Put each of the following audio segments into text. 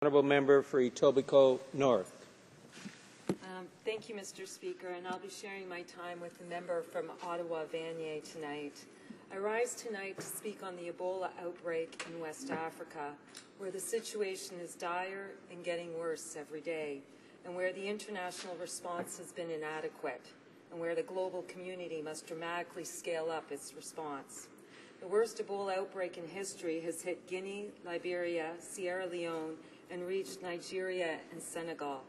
Honourable Member for Etobicoke North. Thank you, Mr. Speaker, and I'll be sharing my time with the member from Ottawa-Vanier tonight. I rise tonight to speak on the Ebola outbreak in West Africa, where the situation is dire and getting worse every day, and where the international response has been inadequate, and where the global community must dramatically scale up its response. The worst Ebola outbreak in history has hit Guinea, Liberia, Sierra Leone, and reached Nigeria and Senegal.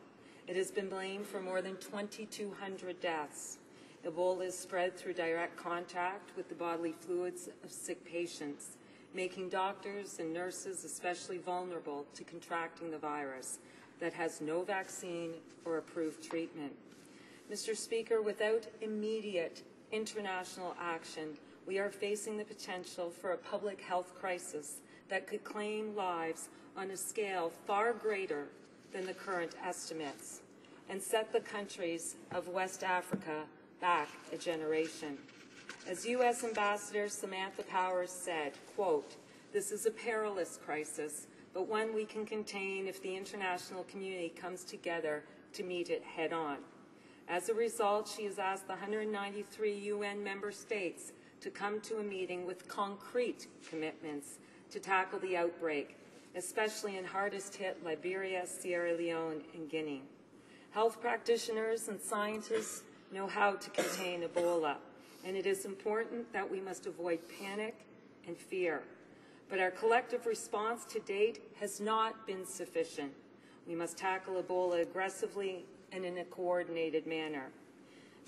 It has been blamed for more than 2,200 deaths. Ebola is spread through direct contact with the bodily fluids of sick patients, making doctors and nurses especially vulnerable to contracting the virus that has no vaccine or approved treatment. Mr. Speaker, without immediate international action, we are facing the potential for a public health crisis that could claim lives on a scale far greater than the current estimates, and set the countries of West Africa back a generation. As U.S. Ambassador Samantha Powers said, quote, "This is a perilous crisis, but one we can contain if the international community comes together to meet it head-on." As a result, she has asked the 193 UN member states to come to a meeting with concrete commitments to tackle the outbreak, especially in hardest-hit Liberia, Sierra Leone, and Guinea. Health practitioners and scientists know how to contain Ebola, and it is important that we must avoid panic and fear. But our collective response to date has not been sufficient. We must tackle Ebola aggressively and in a coordinated manner.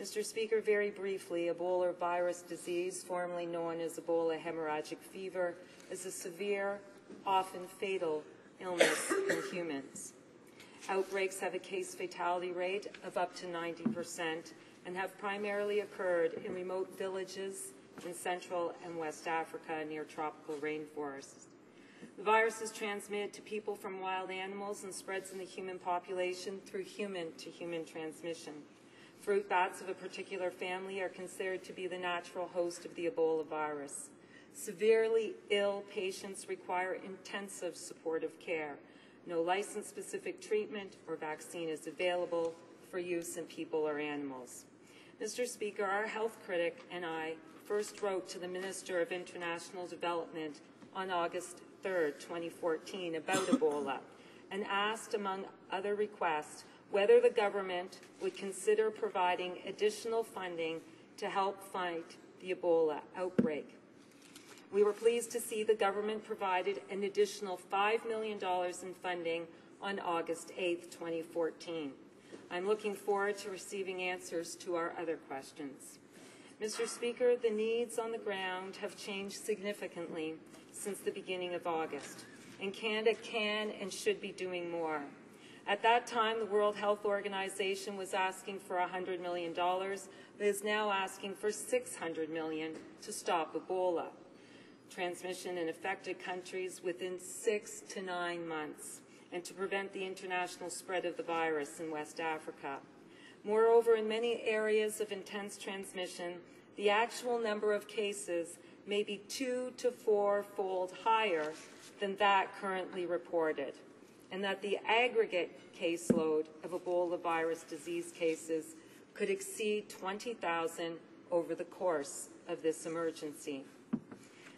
Mr. Speaker, very briefly, Ebola virus disease, formerly known as Ebola hemorrhagic fever, is a severe, often fatal illness in humans. Outbreaks have a case fatality rate of up to 90% and have primarily occurred in remote villages in Central and West Africa near tropical rainforests. The virus is transmitted to people from wild animals and spreads in the human population through human-to-human transmission. Fruit bats of a particular family are considered to be the natural host of the Ebola virus. Severely ill patients require intensive supportive care. No license-specific treatment or vaccine is available for use in people or animals. Mr. Speaker, our health critic and I first wrote to the Minister of International Development on August 3, 2014, about Ebola, and asked, among other requests, whether the government would consider providing additional funding to help fight the Ebola outbreak. We were pleased to see the government provided an additional $5 million in funding on August 8, 2014. I'm looking forward to receiving answers to our other questions. Mr. Speaker, the needs on the ground have changed significantly since the beginning of August, and Canada can and should be doing more. At that time, the World Health Organization was asking for $100 million, but is now asking for $600 million to stop Ebola transmission in affected countries within 6 to 9 months, and to prevent the international spread of the virus in West Africa. Moreover, in many areas of intense transmission, the actual number of cases may be 2 to 4-fold higher than that currently reported, and that the aggregate caseload of Ebola virus disease cases could exceed 20,000 over the course of this emergency.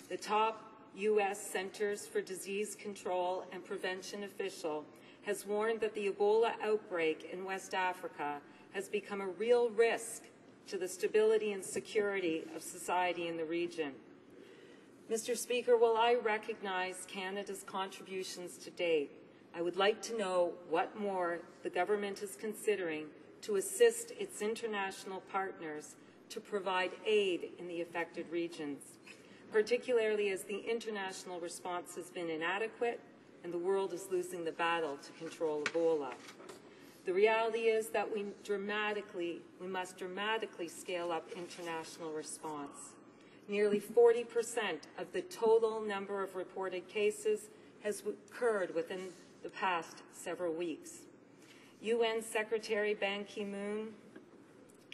The top U.S. Centers for Disease Control and Prevention official has warned that the Ebola outbreak in West Africa has become a real risk to the stability and security of society in the region. Mr. Speaker, while I recognize Canada's contributions to date, I would like to know what more the government is considering to assist its international partners to provide aid in the affected regions, particularly as the international response has been inadequate and the world is losing the battle to control Ebola. The reality is that we must dramatically scale up international response. Nearly 40% of the total number of reported cases has occurred within the past several weeks. UN Secretary Ban Ki-moon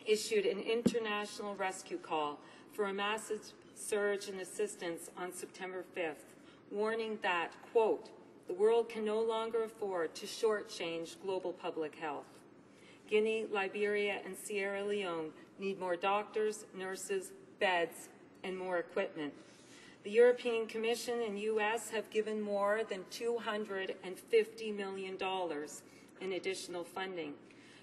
issued an international rescue call for a massive surge in assistance on September 5th, warning that, quote, The world can no longer afford to shortchange global public health. Guinea, Liberia, and Sierra Leone need more doctors, nurses, beds, and more equipment. The European Commission and U.S. have given more than $250 million in additional funding.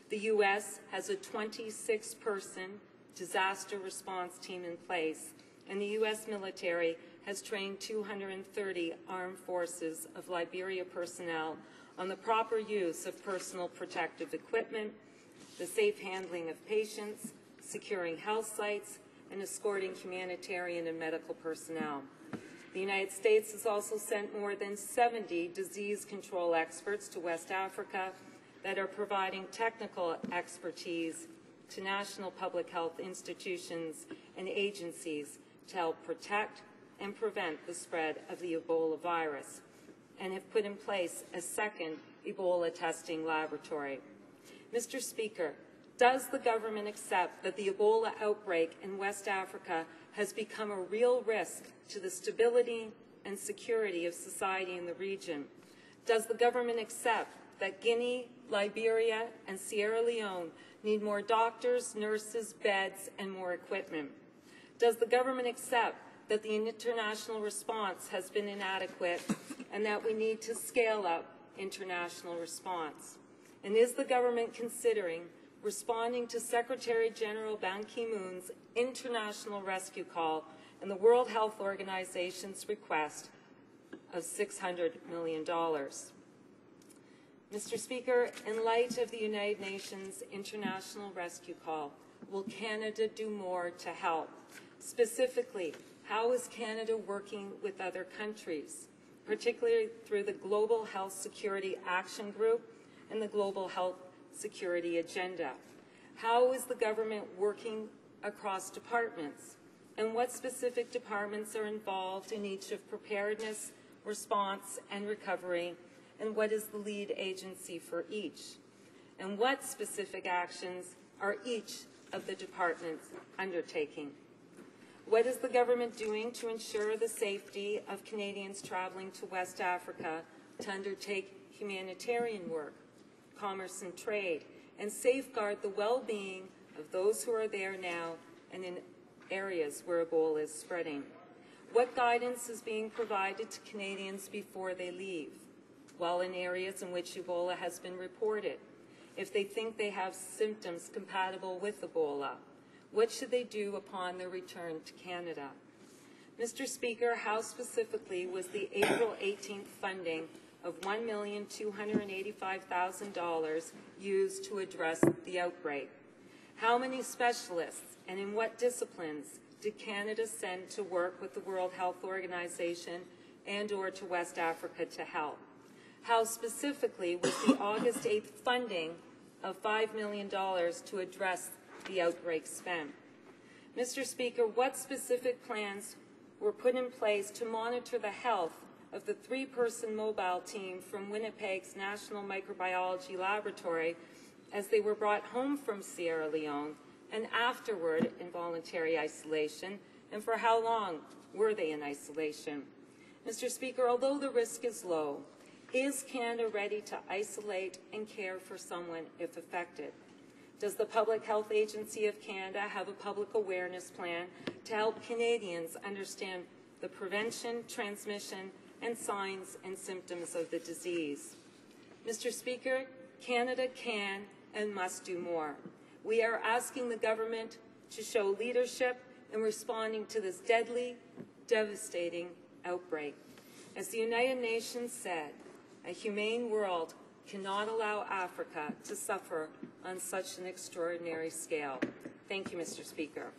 The U.S. has a 26-person disaster response team in place, and the U.S. military has trained 230 armed forces of Liberia personnel on the proper use of personal protective equipment, the safe handling of patients, securing health sites, and escorting humanitarian and medical personnel. The United States has also sent more than 70 disease control experts to West Africa that are providing technical expertise to national public health institutions and agencies to help protect and prevent the spread of the Ebola virus, and have put in place a second Ebola testing laboratory. Mr. Speaker, does the government accept that the Ebola outbreak in West Africa has become a real risk to the stability and security of society in the region? Does the government accept that Guinea, Liberia, and Sierra Leone need more doctors, nurses, beds, and more equipment? Does the government accept that the international response has been inadequate and that we need to scale up international response? And is the government considering responding to Secretary General Ban Ki-moon's international rescue call and the World Health Organization's request of $600 million? Mr. Speaker, in light of the United Nations international rescue call, will Canada do more to help? Specifically, how is Canada working with other countries, particularly through the Global Health Security Action Group and the Global Health Security Agenda? How is the government working across departments? And what specific departments are involved in each of preparedness, response, and recovery? And what is the lead agency for each? And what specific actions are each of the departments undertaking? What is the government doing to ensure the safety of Canadians traveling to West Africa to undertake humanitarian work, commerce and trade, and safeguard the well-being of those who are there now and in areas where Ebola is spreading? What guidance is being provided to Canadians before they leave, while in areas in which Ebola has been reported? If they think they have symptoms compatible with Ebola, what should they do upon their return to Canada? Mr. Speaker, how specifically was the April 18th funding of $1,285,000 used to address the outbreak? How many specialists and in what disciplines did Canada send to work with the World Health Organization and/or to West Africa to help? How specifically was the August 8th funding of $5 million to address the outbreak spent? Mr. Speaker, what specific plans were put in place to monitor the health of the 3-person mobile team from Winnipeg's National Microbiology Laboratory as they were brought home from Sierra Leone and afterward in voluntary isolation, and for how long were they in isolation? Mr. Speaker, although the risk is low, is Canada ready to isolate and care for someone if affected? Does the Public Health Agency of Canada have a public awareness plan to help Canadians understand the prevention, transmission, and signs and symptoms of the disease? Mr. Speaker, Canada can and must do more. We are asking the government to show leadership in responding to this deadly, devastating outbreak. As the United Nations said, a humane world cannot allow Africa to suffer on such an extraordinary scale. Thank you, Mr. Speaker.